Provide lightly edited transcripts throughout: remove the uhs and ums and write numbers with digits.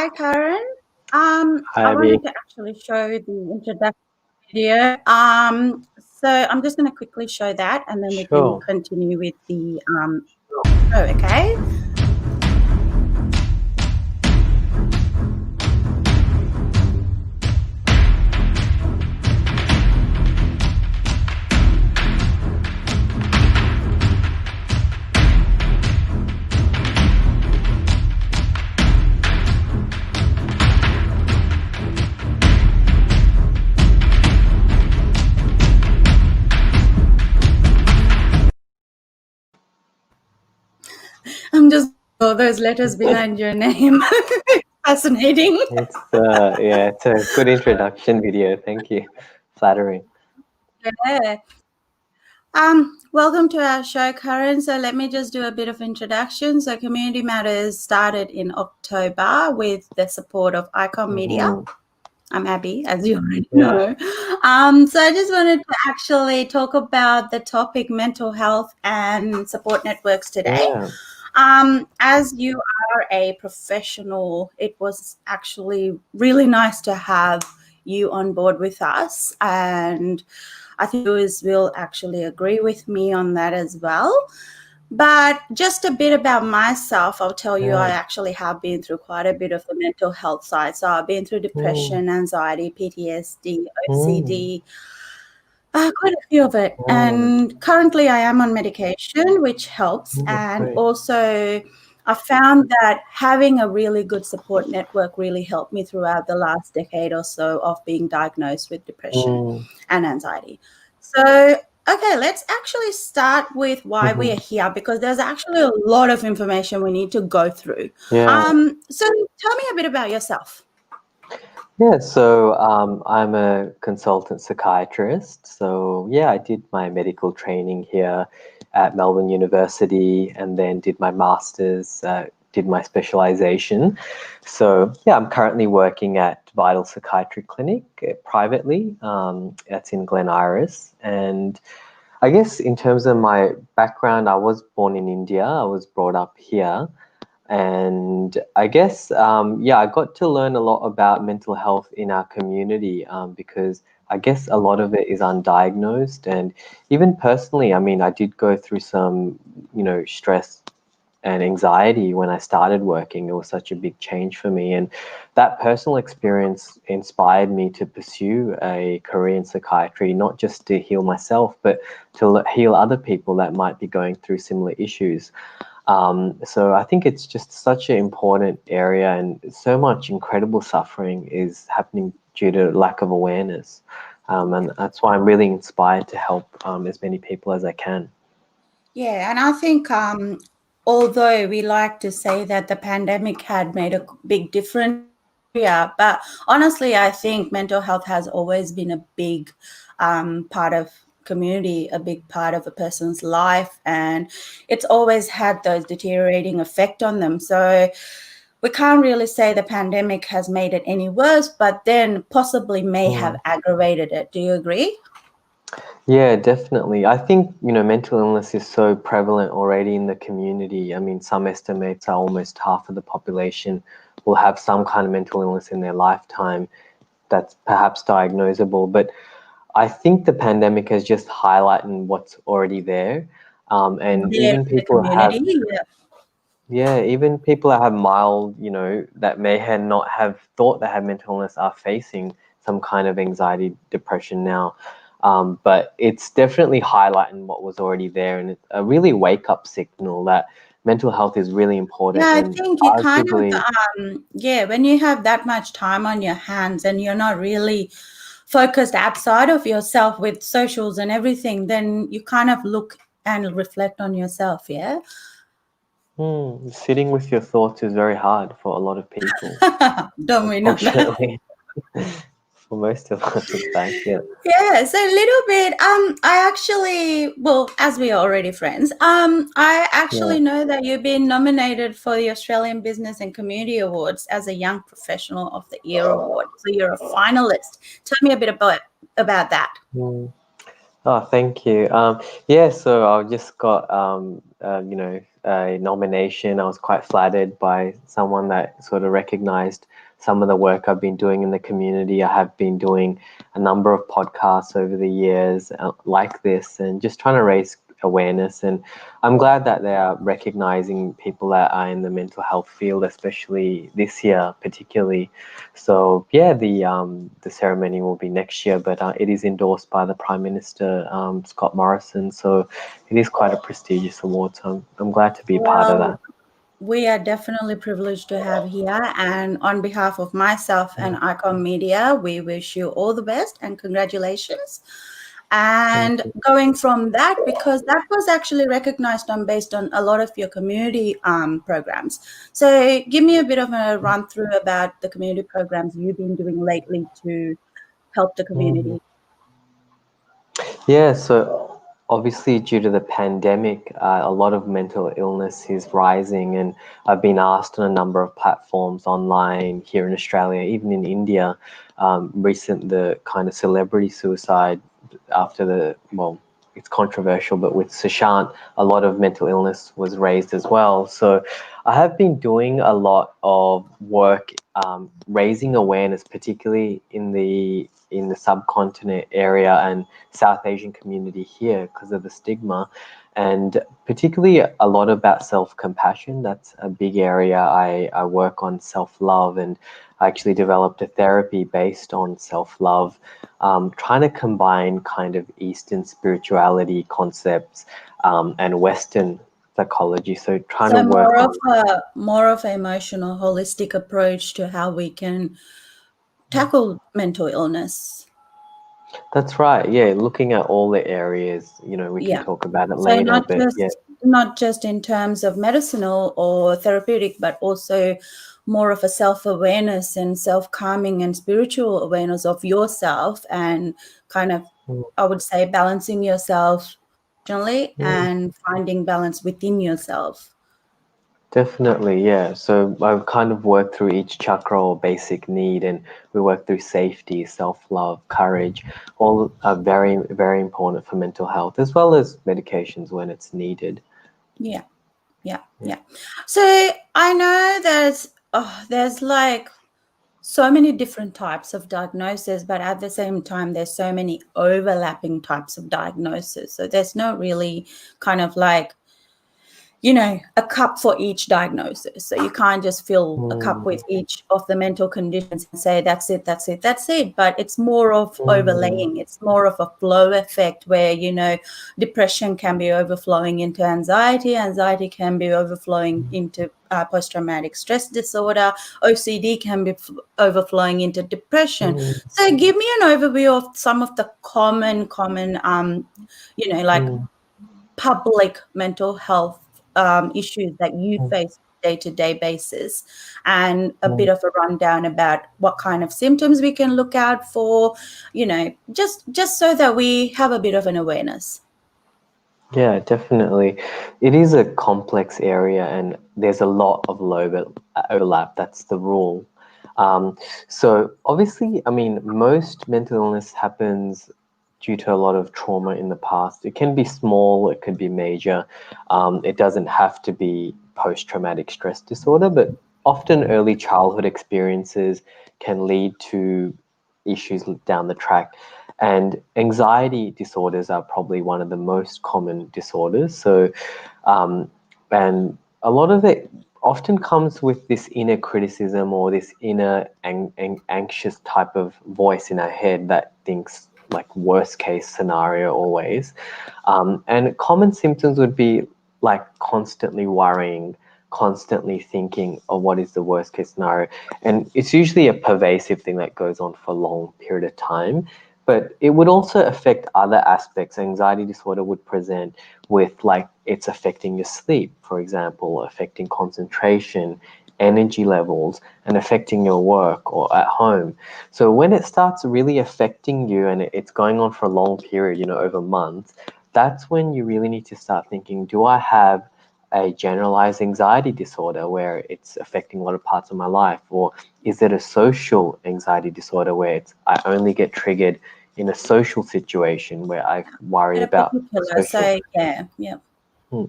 Hi, Karan. Hi, I Abby. wanted to actually show the introduction video. So I'm just going to quickly show that, and then we can Sure. continue with the show. Okay. I'm just those letters behind your name. Fascinating. It's a good introduction video. Thank you. Flattering. Yeah. Welcome to our show, Karan. So let me just do a bit of introduction. So Community Matters started in October with the support of Icon Media. I'm Abby, as you already know. So I just wanted to actually talk about the topic mental health and support networks today. Yeah. As you are a professional, it was actually really nice to have you on board with us. And I think viewers will actually agree with me on that as well. But just a bit about myself, I'll tell you, I actually have been through quite a bit of the mental health side. So I've been through depression, anxiety, PTSD, OCD, quite a few of it. And currently I am on medication, which helps. And Great. also I found that having a really good support network really helped me throughout the last decade or so of being diagnosed with depression and anxiety. So, okay, let's actually start with why we are here because there's actually a lot of information we need to go through. Yeah. So tell me a bit about yourself. Yeah, so I'm a consultant psychiatrist. So yeah, I did my medical training here at Melbourne University and then did my master's, did my specialization. So yeah, I'm currently working at Vital Psychiatry Clinic privately. That's in Glen Iris. And I guess in terms of my background, I was born in India. I was brought up here. And I guess, I got to learn a lot about mental health in our community because I guess a lot of it is undiagnosed. And even personally, I mean, I did go through some, stress and anxiety when I started working. It was such a big change for me. And that personal experience inspired me to pursue a career in psychiatry, not just to heal myself, but to heal other people that might be going through similar issues. So I think it's just such an important area, and so much incredible suffering is happening due to lack of awareness. And that's why I'm really inspired to help as many people as I can. Yeah, and I think although we like to say that the pandemic had made a big difference, yeah, but honestly, I think mental health has always been a big part of community, a big part of a person's life, and it's always had those deteriorating effect on them. So we can't really say the pandemic has made it any worse, but then possibly may have aggravated it. Do you agree? Yeah, definitely. I think, mental illness is so prevalent already in the community. I mean, some estimates are almost half of the population will have some kind of mental illness in their lifetime that's perhaps diagnosable. But I think the pandemic has just highlighted what's already there. And There even in the people have, community. even people that have mild, that may have not have thought they had mental illness are facing some kind of anxiety, depression now. But it's definitely highlighting what was already there, and it's a really wake-up signal that mental health is really important. Yeah, I And think you kind arguably, of, when you have that much time on your hands and you're not really focused outside of yourself with socials and everything, then you kind of look and reflect on yourself, yeah? sitting with your thoughts is very hard for a lot of people, Don't we know that? unfortunately. For most of us, in fact, yeah. Yeah, so a little bit. I actually, well, as we are already friends, I Yeah. actually know that you've been nominated for the Australian Business and Community Awards as a Young Professional of the Year award. So you're a finalist. Tell me a bit about that. Oh, thank you. Yeah, so I just got, a nomination. I was quite flattered by someone that sort of recognized some of the work I've been doing in the community. I have been doing a number of podcasts over the years like this, and just trying to raise awareness. And I'm glad that they are recognizing people that are in the mental health field, especially this year particularly. So yeah, the ceremony will be next year, but it is endorsed by the Prime Minister, Scott Morrison. So it is quite a prestigious award. So I'm glad to be a part of Well, that. we are definitely privileged to have here. And on behalf of myself and Icon Media, we wish you all the best and congratulations. Thank And you. going from that, because that was actually recognized on based on a lot of your community programs. So give me a bit of a run through about the community programs you've been doing lately to help the Mm. community. Yeah, so obviously due to the pandemic, a lot of mental illness is rising, and I've been asked on a number of platforms online here in Australia, even in India, the kind of celebrity suicide after it's controversial, but with Sushant, a lot of mental illness was raised as well. So I have been doing a lot of work raising awareness, particularly in the subcontinent area and South Asian community here because of the stigma, and particularly a lot about self-compassion. That's a big area I work on, self-love, and I actually developed a therapy based on self-love, trying to combine kind of Eastern spirituality concepts and Western psychology. So trying to So work on. more of an emotional, holistic approach to how we can tackle mental illness. That's right. Yeah, looking at all the areas, we can Yeah. talk about it So later, but yeah. not just in terms of medicinal or therapeutic, but also more of a self-awareness and self-calming and spiritual awareness of yourself and kind of, Mm, I would say, balancing yourself generally mm. and finding balance within yourself. Definitely, yeah. So I've kind of worked through each chakra or basic need, and we work through safety, self-love, courage, all are very, very important for mental health, as well as medications when it's needed. Yeah. Yeah. Yeah. Yeah. So I know there's like so many different types of diagnosis, but at the same time, there's so many overlapping types of diagnosis. So there's no really kind of like, a cup for each diagnosis. So you can't just fill a cup with Mm, each of the mental conditions and say, that's it, that's it, that's it. But it's more of mm, overlaying. It's more of a flow effect where, depression can be overflowing into anxiety. Anxiety can be overflowing into post-traumatic stress disorder. OCD can be overflowing into depression. mm, So give me an overview of some of the common, like mm, public mental health issues that you mm, face day-to-day basis, and a bit mm. of a rundown about what kind of symptoms we can look out for, just so that we have a bit of an awareness. Yeah, definitely. It is a complex area, and there's a lot of overlap. That's the rule. Um, so obviously, I mean, most mental illness happens due to a lot of trauma in the past. It can be small, it could be major. It doesn't have to be post-traumatic stress disorder, but often early childhood experiences can lead to issues down the track. And anxiety disorders are probably one of the most common disorders. So, and a lot of it often comes with this inner criticism or this inner anxious type of voice in our head that thinks like worst case scenario always. And common symptoms would be like constantly worrying, constantly thinking of what is the worst case scenario. And it's usually a pervasive thing that goes on for a long period of time. But it would also affect other aspects. Anxiety disorder would present with like it's affecting your sleep, for example, affecting concentration, energy levels, and affecting your work or at home. So when it starts really affecting you and it's going on for a long period, over months, that's when you really need to start thinking, do I have a generalized anxiety disorder where it's affecting a lot of parts of my life? Or is it a social anxiety disorder where I only get triggered in a social situation where I worry At a about particular, social? so yeah, yeah. Hmm.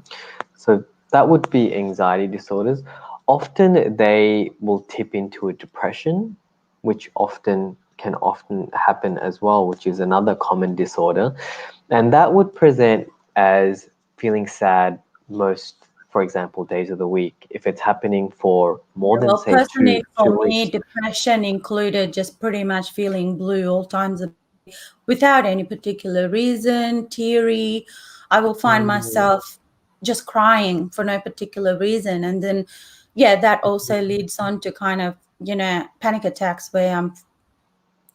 So that would be anxiety disorders. Often they will tip into a depression, which often happen as well, which is another common disorder. And that would present as feeling sad most, for example, days of the week. If it's happening for more Yeah, than, well, say, personally, two for me, weeks. depression included just pretty much feeling blue all times of without any particular reason, teary. I will find Mm, myself just crying for no particular reason. And then, yeah, that also leads on to kind of, panic attacks where I'm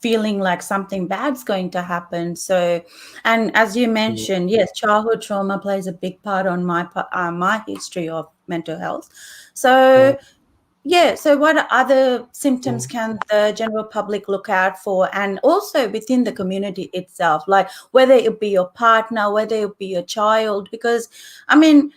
feeling like something bad's going to happen. So, and as you mm, mentioned, yes, childhood trauma plays a big part on my history of mental health. mm, So, yeah. So, what other symptoms mm, can the general public look out for, and also within the community itself, like whether it be your partner, whether it be your child? Because, I mean,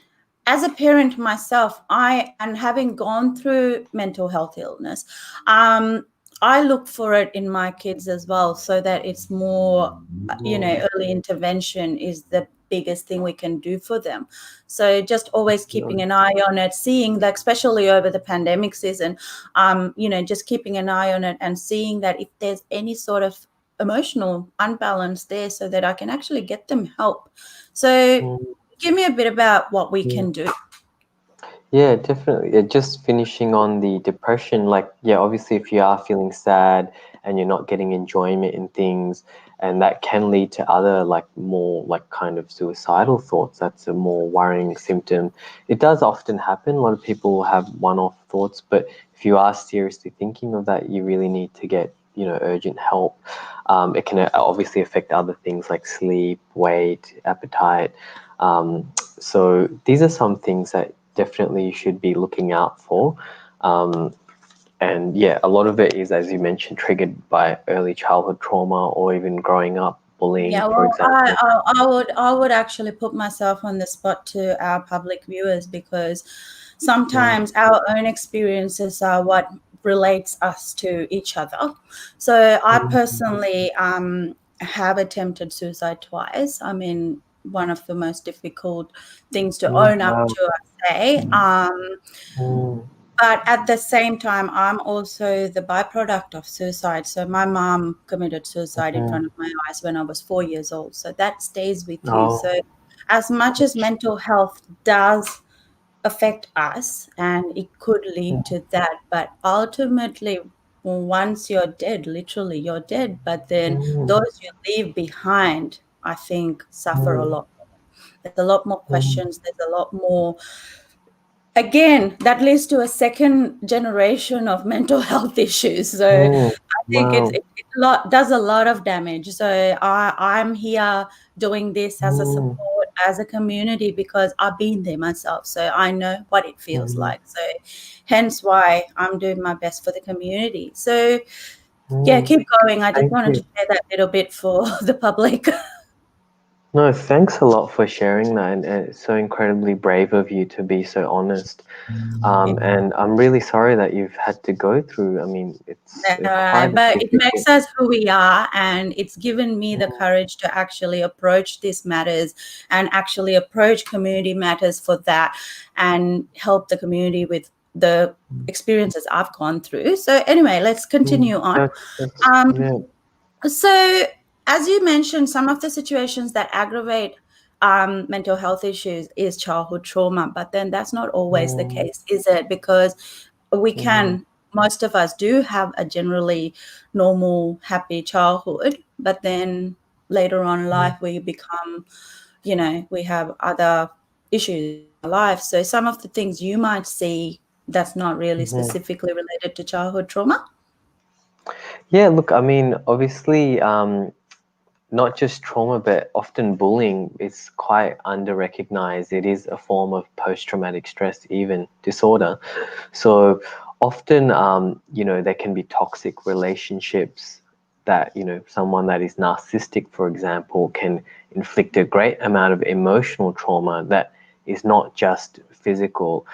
as a parent myself, and having gone through mental health illness, um, I look for it in my kids as well, so that it's more, mm, early intervention is the biggest thing we can do for them. So just always keeping mm, an eye on it, seeing, like, especially over the pandemic season, just keeping an eye on it and seeing that if there's any sort of emotional unbalance there, so that I can actually get them help. So mm. give me a bit about what we Yeah. can do. Yeah, definitely. Yeah, just finishing on the depression, like, yeah, obviously, if you are feeling sad and you're not getting enjoyment in things, and that can lead to other, like, more, like, kind of suicidal thoughts, that's a more worrying symptom. It does often happen. A lot of people have one-off thoughts, but if you are seriously thinking of that, you really need to get, urgent help. It can obviously affect other things like sleep, weight, appetite. So these are some things that definitely you should be looking out for. Um, and yeah, a lot of it is, as you mentioned, triggered by early childhood trauma or even growing up, bullying, Yeah, for well, I, example. I I would I would actually put myself on the spot to our public viewers, because Mm, sometimes our own experiences are what relates us to each other. So I mm, personally have attempted suicide twice. I mean, one of the most difficult things to own up wow. to, I say. Mm, But at the same time, I'm also the byproduct of suicide. So my mom committed suicide in mhm. front of my eyes when I was 4 years old. So that stays with you. Oh, So as much as mental health does affect us, and it could lead to that, but ultimately, once you're dead, literally you're dead. But then mm, those you leave behind, I think, suffer a mm, lot. There's a lot more mm, questions. There's a lot more. Again, that leads to a second generation of mental health issues. So mm, I think wow. does a lot of damage. So I'm here doing this as a Mm, support, as a community, because I've been there myself. So I know what it feels mm, like. So hence why I'm doing my best for the community. So yeah, mm. keep going. I just Thank wanted to you. share that little bit for the public. No, thanks a lot for sharing that, and it's so incredibly brave of you to be so honest. And I'm really sorry that you've had to go through. I mean, it's quite a But it difficult. makes us who we are, and it's given me the Mm, courage to actually approach these matters and actually approach community matters for that, and help the community with the experiences I've gone through. So anyway, let's continue on. that's Um, yeah. so, as you mentioned, some of the situations that aggravate mental health issues is childhood trauma, but then that's not always the Mm, case, is it? Because mm, most of us do have a generally normal, happy childhood, but then later on in mm, life, we become, we have other issues in our life. So, some of the things you might see that's not really mhm. specifically related to childhood trauma. Yeah, look, I mean, obviously, not just trauma, but often bullying is quite under recognized. It is a form of post-traumatic stress, even disorder. So often, there can be toxic relationships that, someone that is narcissistic, for example, can inflict a great amount of emotional trauma that is not just physical,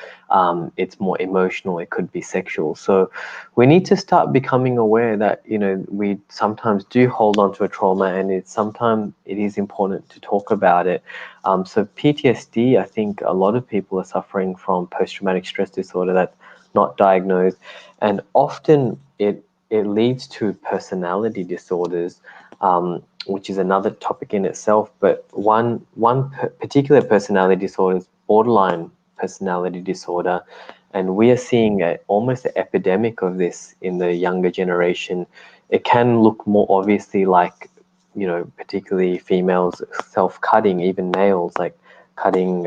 it's more emotional, it could be sexual. So we need to start becoming aware that, you know, we sometimes do hold on to a trauma, and it's sometimes it is important to talk about it. So PTSD, I think a lot of people are suffering from post-traumatic stress disorder that's not diagnosed, and often it leads to personality disorders, which is another topic in itself. But one particular personality disorder is borderline personality disorder, and we are seeing almost an epidemic of this in the younger generation. It can look more obviously like, you know, particularly females self-cutting, even males like cutting,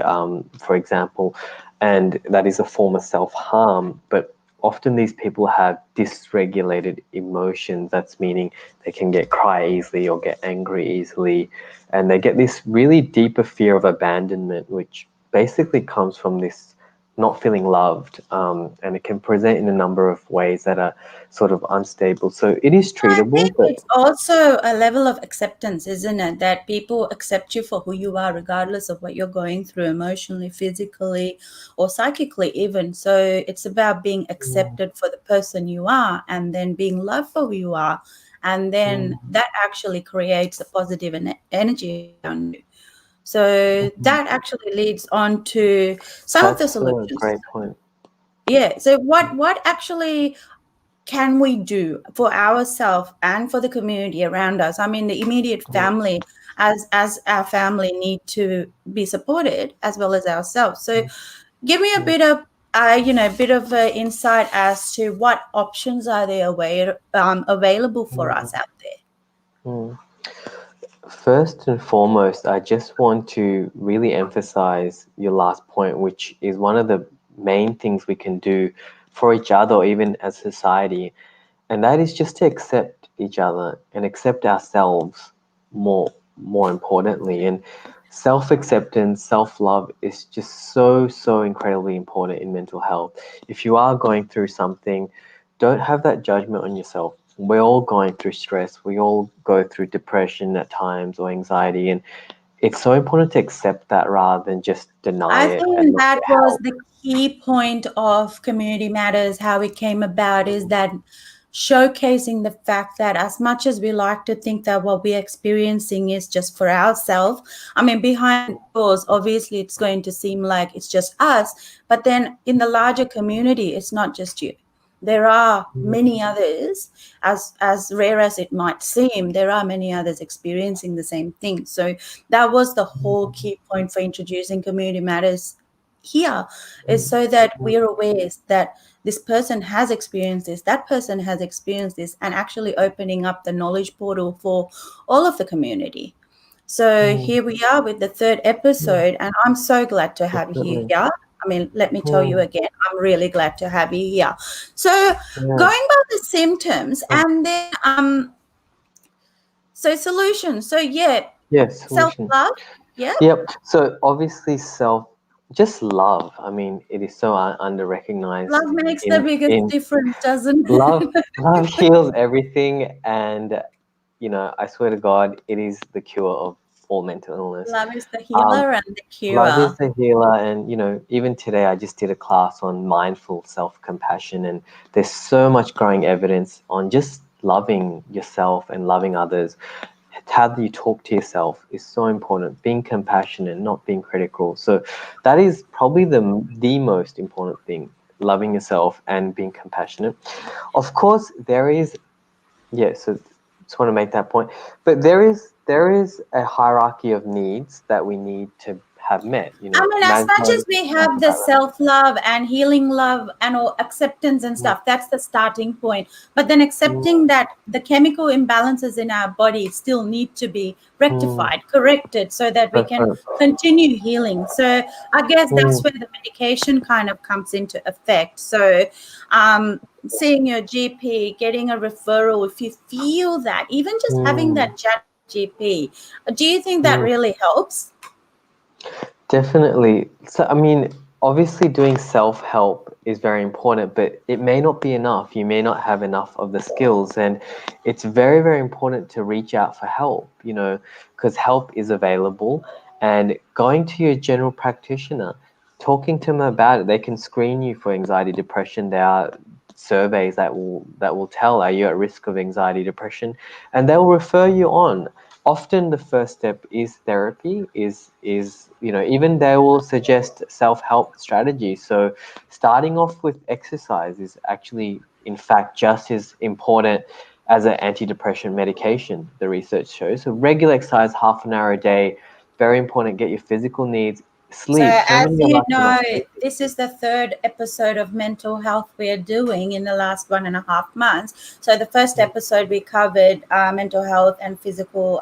for example, and that is a form of self-harm. But often these people have dysregulated emotions. That's meaning they can cry easily or get angry easily, and they get this really deeper fear of abandonment, which basically comes from this not feeling loved, and it can present in a number of ways that are sort of unstable. So it is I treatable, think but it's also a level of acceptance, isn't it? That people accept you for who you are, regardless of what you're going through emotionally, physically, or psychically, even. So it's about being mm, accepted for the person you are and then being loved for who you are. And then mm, that actually creates a positive energy around you. So that mm, actually leads on to some of the that's a solutions. great point. Yeah. So what actually can we do for ourselves and for the community around us? I mean, the immediate Mm, family, as our family, need to be supported as well as ourselves. So mm, give me a mm, bit of bit of insight as to what options are there available for us mm, out there. mm. First and foremost, I just want to really emphasize your last point, which is one of the main things we can do for each other, or even as society, and that is just to accept each other and accept ourselves more importantly. And self-acceptance, self-love is just so incredibly important in mental health. If you are going through something, don't have that judgment on yourself. We're all going through stress, we all go through depression at times, or anxiety, and it's so important to accept that rather than just deny I it and think not that get was help. the key point of Community Matters, how it came about, is that showcasing the fact that as much as we like to think that what we're experiencing is just for ourselves, I mean, behind doors, obviously it's going to seem like it's just us, but then in the larger community, it's not just you. There are many others, as rare as it might seem, there are many others experiencing the same thing. So that was the whole key point for introducing Community Matters here, is so that we're aware that this person has experienced this, that person has experienced this, and actually opening up the knowledge portal for all of the community. So here we are with the third episode, and I'm so glad to have you Definitely. here. I mean, let me tell you Mm, again, I'm really glad to have you here. So yeah. going by the symptoms, Mm, and then so solutions. So yeah, yes, self solution. love. Yeah, Yep. So obviously, just love. I mean, it is so under love recognized makes the in biggest difference, doesn't love. it? Love heals everything, and you know, I swear to God, it is the cure of all mental illness. Love is the Um, healer and the Love is cure. the healer, and you know, even today, I just did a class on mindful self-compassion, and there's so much growing evidence on just loving yourself and loving others. How you talk to yourself is so important. Being compassionate, not being critical. So that is probably the most important thing: loving yourself and being compassionate. Of course, there is, yeah. So just want to make that point. But there is a hierarchy of needs that we need to have met. You I know, mean, as much Maslow as we talks have the about that. self love and healing love and all acceptance and Mm, stuff, that's the starting point. But then accepting mm, that the chemical imbalances in our body still need to be mm, rectified, corrected, so that we that's can right. continue healing. So I guess Mm, that's where the medication kind of comes into effect. So, seeing your GP, getting a referral, if you feel that, even just having mm, that chat with GP, do you think that mm. really helps? Definitely. So, I mean, obviously, doing self help is very important, but it may not be enough. You may not have enough of the skills, and it's very important to reach out for help, you know, because help is available. And going to your general practitioner, talking to them about it. They can screen you for anxiety, depression. There are surveys that will tell, are you at risk of anxiety, depression, and they'll refer you on. Often the first step is therapy, is even they will suggest self-help strategies. So starting off with exercise is actually, in fact, just as important as an antidepressant medication, the research shows. So regular exercise, half an hour a day, very important. Get your physical needs. So, Sleep. So as many of you us are know, not sleeping. this is the third episode of mental health we're doing in the last 1.5 months. So, the first episode we covered mental health and physical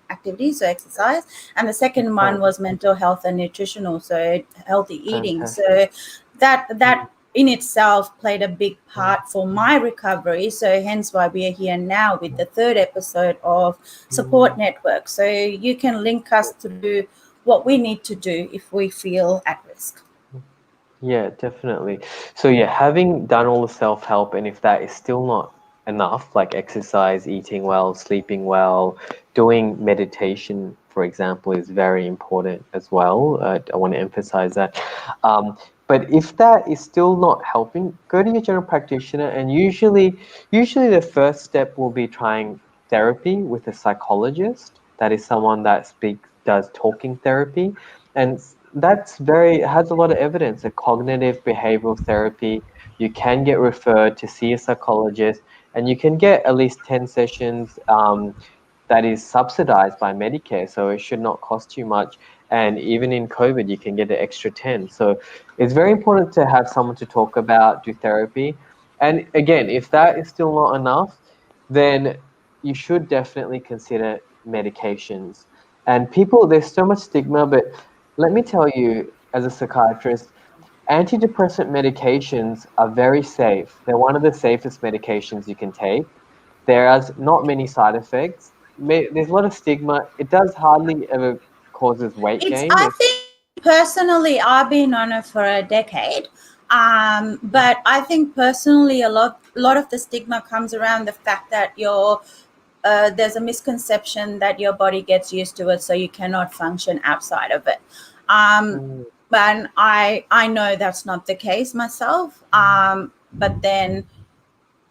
activities, so exercise, and the second one Right. was mental health and nutritional, so healthy eating. Fantastic. So, that in itself played a big part for my recovery. So, hence why we are here now with the third episode of support network. So, you can link us through what we need to do if we feel at risk. Yeah, definitely. So yeah, having done all the self-help, and if that is still not enough, like exercise, eating well, sleeping well, doing meditation, for example, is very important as well. I want to emphasize that. Um, but if that is still not helping, go to your general practitioner, and usually the first step will be trying therapy with a psychologist. That is someone that does talking therapy, and that's very has a lot of evidence. A cognitive behavioral therapy, you can get referred to see a psychologist, and you can get at least 10 sessions. That is subsidized by Medicare, so it should not cost you much. And even in COVID, you can get an extra 10. So it's very important to have someone to talk about, do therapy. And again, if that is still not enough, then you should definitely consider medications. And people, there's so much stigma, but let me tell you, as a psychiatrist, antidepressant medications are very safe. They're one of the safest medications you can take. There's not many side effects. There's a lot of stigma. It does hardly ever causes weight It's, gain. I think personally, I've been on it for a decade. But I think personally, a lot of the stigma comes around the fact that there's a misconception that your body gets used to it, so you cannot function outside of it. Um, Mm, and I know that's not the case myself. But then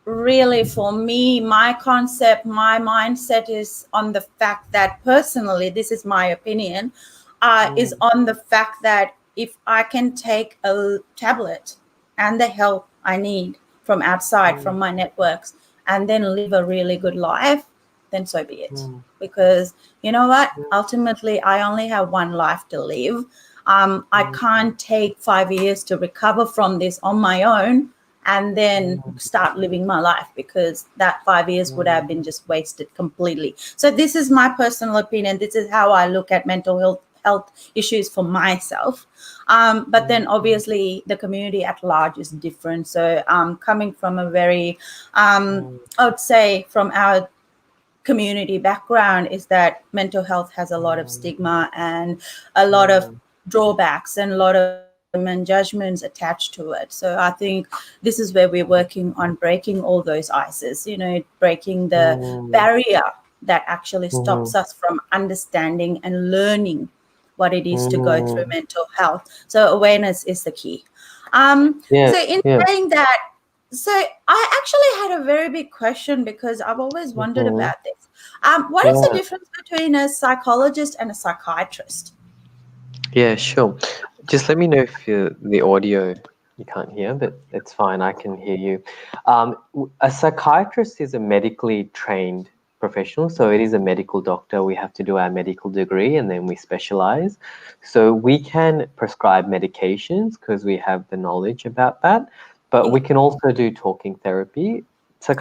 really for me, my concept, my mindset is on the fact that personally, this is my opinion, is mm, on the fact that if I can take a tablet and the help I need from outside, mm, from my networks, and then live a really good life, then so be it. mm, Because you know what? mm, Ultimately, I only have one life to live. I mm, can't take 5 years to recover from this on my own and then mm, start living my life, because that 5 years would mm, have been just wasted completely. So this is my personal opinion. This is how I look at mental health issues for myself. But mm, then obviously the community at large is different. So coming from a very, mm, I would say from our community background, is that mental health has a lot of mm, stigma and a lot of mm, drawbacks and a lot of stigma and judgments attached to it. So I think this is where we're working on breaking all those ices, breaking the mm, barrier that actually mm, stops us from understanding and learning what it is to go through mm. mental health. So awareness is the key. Yeah, So in yeah. saying that, so I actually had a very big question, because I've always wondered Hmm. about this. What is the Yeah, difference between a psychologist and a psychiatrist? yeah, sure. Just let me know if the audio you can't hear, but it's fine. I can hear you. A psychiatrist is a medically trained professional, so it is a medical doctor. We have to do our medical degree and then we specialize. So we can prescribe medications because we have the knowledge about that, but Yeah. we can also do talking therapy.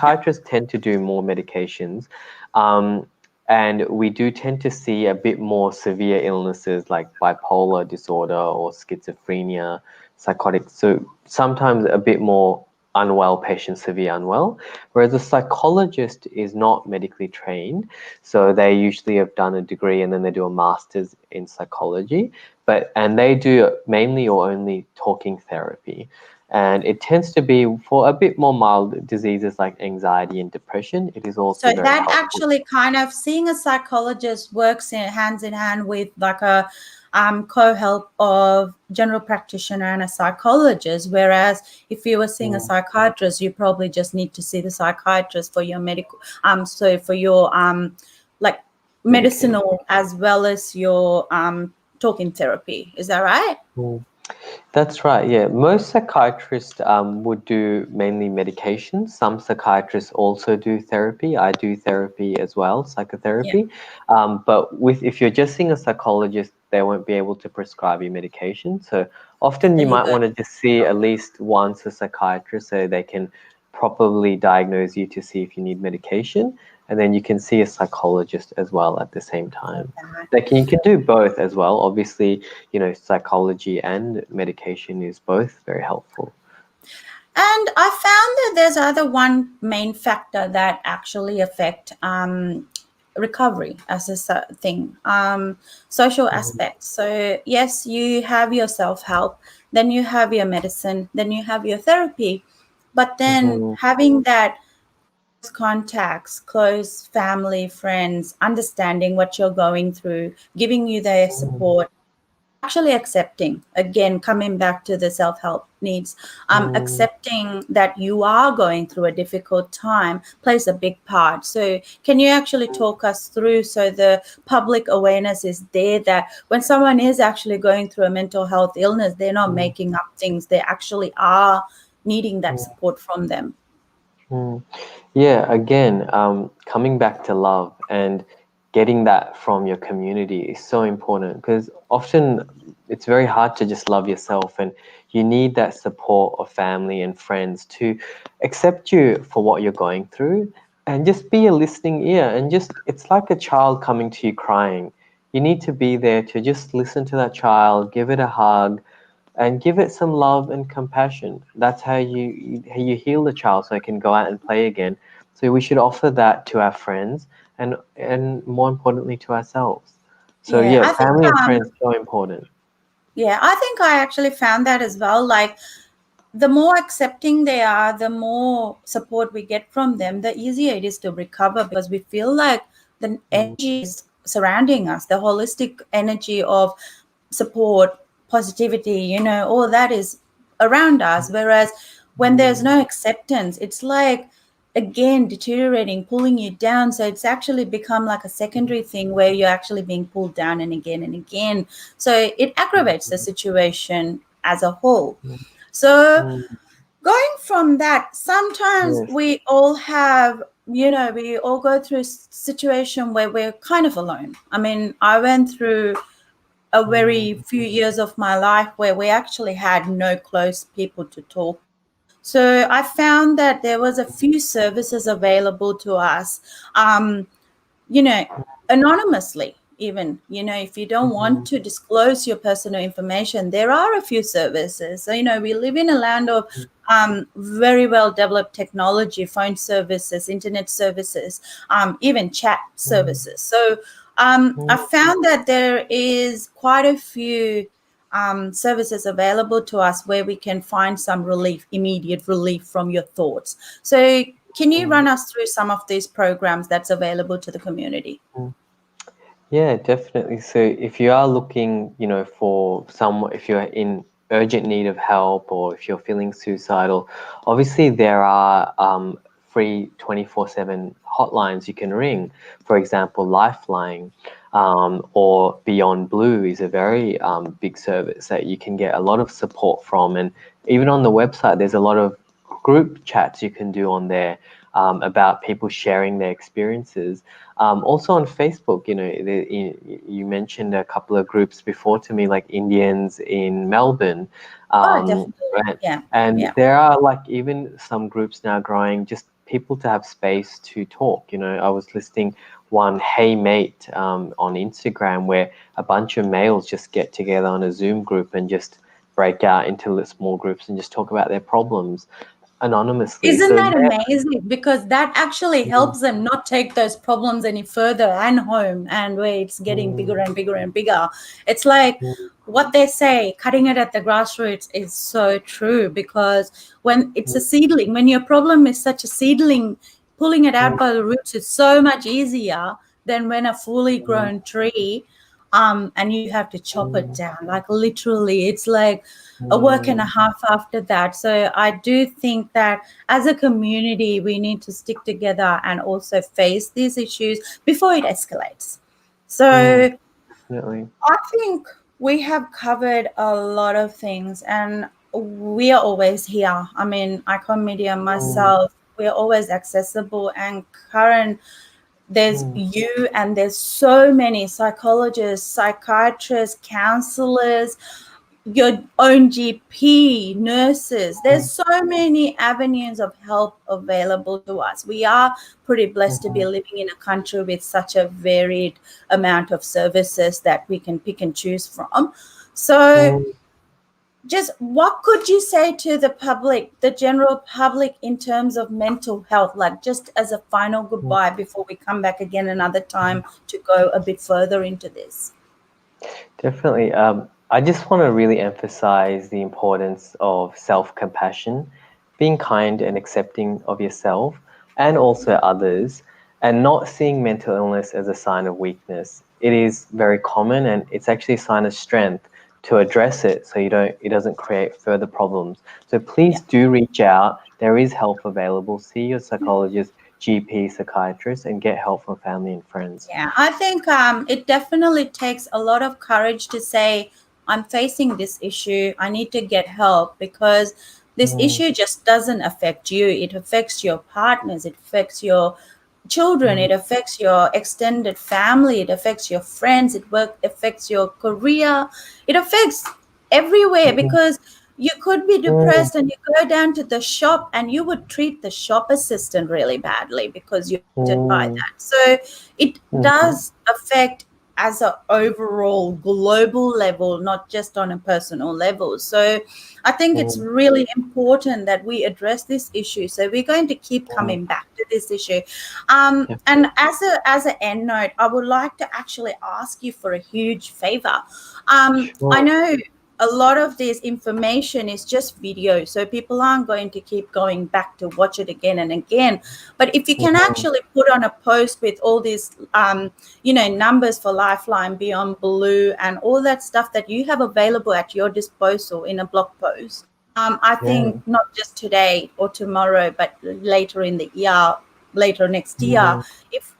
Yeah. Psychiatrists tend to do more medications. Um, and we do tend to see a bit more severe illnesses like bipolar disorder or schizophrenia, psychotic. So sometimes a bit more unwell patients, severe unwell. Whereas a psychologist is not medically trained. So they usually have done a degree and then they do a master's in psychology. And they do mainly or only talking therapy. And it tends to be for a bit more mild diseases like anxiety and depression. It is also So very that helpful. actually kind of seeing a psychologist works in hand with like co-help of general practitioner and a psychologist. Whereas if you were seeing a psychiatrist, you probably just need to see the psychiatrist for your medical, so for your like Medication. medicinal as well as your talking therapy. Is that right? Mm. That's right, yeah. Most psychiatrists would do mainly medication. Some psychiatrists also do therapy. I do therapy as well, Yeah. psychotherapy. But if you're just seeing a psychologist, they won't be able to prescribe you medication. So often There you you might go. want to just see at least once a psychiatrist so they can properly diagnose you to see if you need medication. And then you can see a psychologist as well at the same time. You can do both as well. Obviously, psychology and medication is both very helpful. And I found that there's other one main factor that actually affect recovery as a thing, social Mhm, aspects. So yes, you have your self-help, then you have your medicine, then you have your therapy, but then mhm, having that close contacts, close family, friends, understanding what you're going through, giving you their mhm, support, actually accepting, again coming back to the self-help needs, mhm, accepting that you are going through a difficult time plays a big part. So can you actually talk us through, so the public awareness is there, that when someone is actually going through a mental health illness, they're not mhm, making up things, they actually are needing that mhm, support from them? mhm. Yeah, again, coming back to love and getting that from your community is so important because often it's very hard to just love yourself, and you need that support of family and friends to accept you for what you're going through and just be a listening ear. And just, it's like a child coming to you crying. You need to be there to just listen to that child, give it a hug, and give it some love and compassion. That's how you heal the child so it can go out and play again. So we should offer that to our friends and more importantly to ourselves. So Yeah, yeah, I think family and friends so important. yeah, I think I actually found that as well. Like the more accepting they are, the more support we get from them, the easier it is to recover, because we feel like the Mm, energy is surrounding us, the holistic energy of support, positivity, all that is around us. Whereas when there's mm, no acceptance, it's like again deteriorating, pulling you down. So it's actually become like a secondary thing where you're actually being pulled down and again and again. So it aggravates the situation as a whole. mm, So mm. going from that, sometimes Yes. we all have, we all go through a situation where we're kind of alone. I mean, I went through a Mm, very few years of my life where we actually had no close people to talk to. So I found that there was a few services available to us. You know, anonymously, even, if you don't want mm, to disclose your personal information, there are a few services. So, we live in a land of very well developed technology, phone services, internet services, even chat mm, services. So I mm, found that there is quite a few services available to us where we can find some relief, immediate relief from your thoughts. So can you mm, run us through some of these programs that's available to the community? mm. Yeah, definitely. So if you are looking, for some, if you're in urgent need of help or if you're feeling suicidal, obviously there are free 24/7 hotlines you can ring. For example, Lifeline or Beyond Blue is a very big service that you can get a lot of support from. And even on the website, there's a lot of group chats you can do on there about people sharing their experiences. Also on Facebook, you mentioned a couple of groups before to me, like Indians in Melbourne, Oh, definitely. right? Yeah. And Yeah. there are like even some groups now growing, just people to have space to talk. I was listing one, Hey Mate, on Instagram, where a bunch of males just get together on a Zoom group and just break out into small groups and just talk about their problems anonymously. Isn't So that yeah. amazing? Because that actually Mm, helps them not take those problems any further and home, and where it's getting bigger mm, and bigger and bigger. It's like mm, what they say, cutting it at the grassroots is so true, because when it's a seedling, when your problem is such a seedling, pulling it out mm, by the roots is so much easier than when a fully mm, grown tree and you have to chop it down. Like literally, it's like a work and a mm, half after that. So I do think that as a community, we need to stick together and also face these issues before it escalates. So definitely. I think we have covered a lot of things, and we are always here. I mean, Icon Media, Mm, myself, we're always accessible. And Karan, there's mm, you, and there's so many psychologists, psychiatrists, counselors, your own GP, nurses. There's mm, so many avenues of help available to us. We are pretty blessed to be mhm, living in a country with such a varied amount of services that we can pick and choose from. So, mm, just what could you say to the public, the general public, in terms of mental health, like just as a final mm. goodbye before we come back again another time to go a bit further into this? Definitely. I just want to really emphasize the importance of self-compassion, being kind and accepting of yourself and also others, and not seeing mental illness as a sign of weakness. It is very common and it's actually a sign of strength to address it so it doesn't create further problems. So Yeah. please do reach out. There is help available. See your psychologist, GP, psychiatrist, and get help from family and friends. Yeah, I think it definitely takes a lot of courage to say, I'm facing this issue. I need to get help, because this Mm, issue just doesn't affect you. It affects your partners, it affects your children, mm, it affects your extended family, it affects your friends, affects your career, it affects everywhere, mm, because you could be mm, depressed and you go down to the shop and you would treat the shop assistant really badly because you're affected by mm. that. So it Mhm, does affect as an overall global level, not just on a personal level. So I think it's mm, really important that we address this issue. So we're going to keep mm, coming back to this issue. And definitely. as an end note, I would like to actually ask you for a huge favor. I Sure. know a lot of this information is just video, so people aren't going to keep going back to watch it again and again. But if you can Mhm, actually put on a post with all these numbers for Lifeline, Beyond Blue, and all that stuff that you have available at your disposal in a blog post, I yeah. think not just today or tomorrow, but later in the year, later next year, Mm,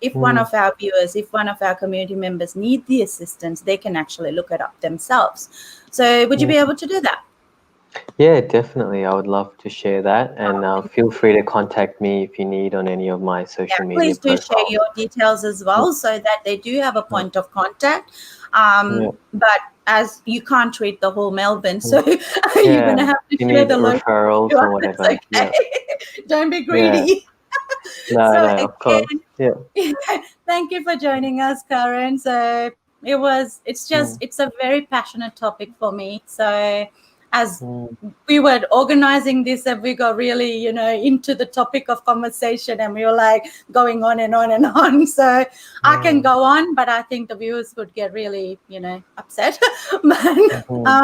if one mm, of our viewers, if one of our community members need the assistance, they can actually look it up themselves. So would you be mm. able to do that? Yeah, definitely. I would love to share that. And Thank feel you. free to contact me if you need on any of my Yeah, social media please do share profiles. your details as Mm, well so that they do have a sure. point of contact. Yeah. But as you can't treat the whole Melbourne, Mm. so you're going to Yeah. have to If you share need the local referrals one. or That's whatever. Yeah. okay. Don't be Yeah. greedy. No, So no, of course. Yeah. again, thank you for joining us, Karen. So Mm, it's a very passionate topic for me. So as mm, we were organizing this and we got really, into the topic of conversation, and we were like going on and on and on. So I can mm, go on, but I think the viewers would get really, upset. But mhm,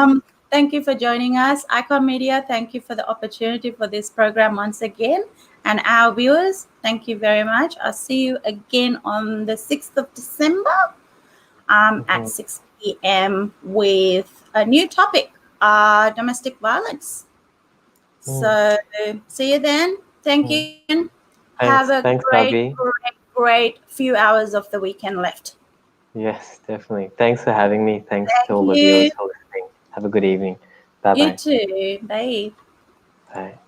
thank you for joining us, Icon Media. Thank you for the opportunity for this program once again. And our viewers, thank you very much. I'll see you again on the 6th of December at mhm, 6 p.m. with a new topic, domestic violence. mm, So see you then. Thank mm. you again. Have Thanks. a Thanks, great, Abby. great, great few hours of the weekend left. Yes, definitely. Thanks for having me. Thanks to Thank all the you. viewers for listening. Have a good evening. Bye You bye. too. Bye. Bye.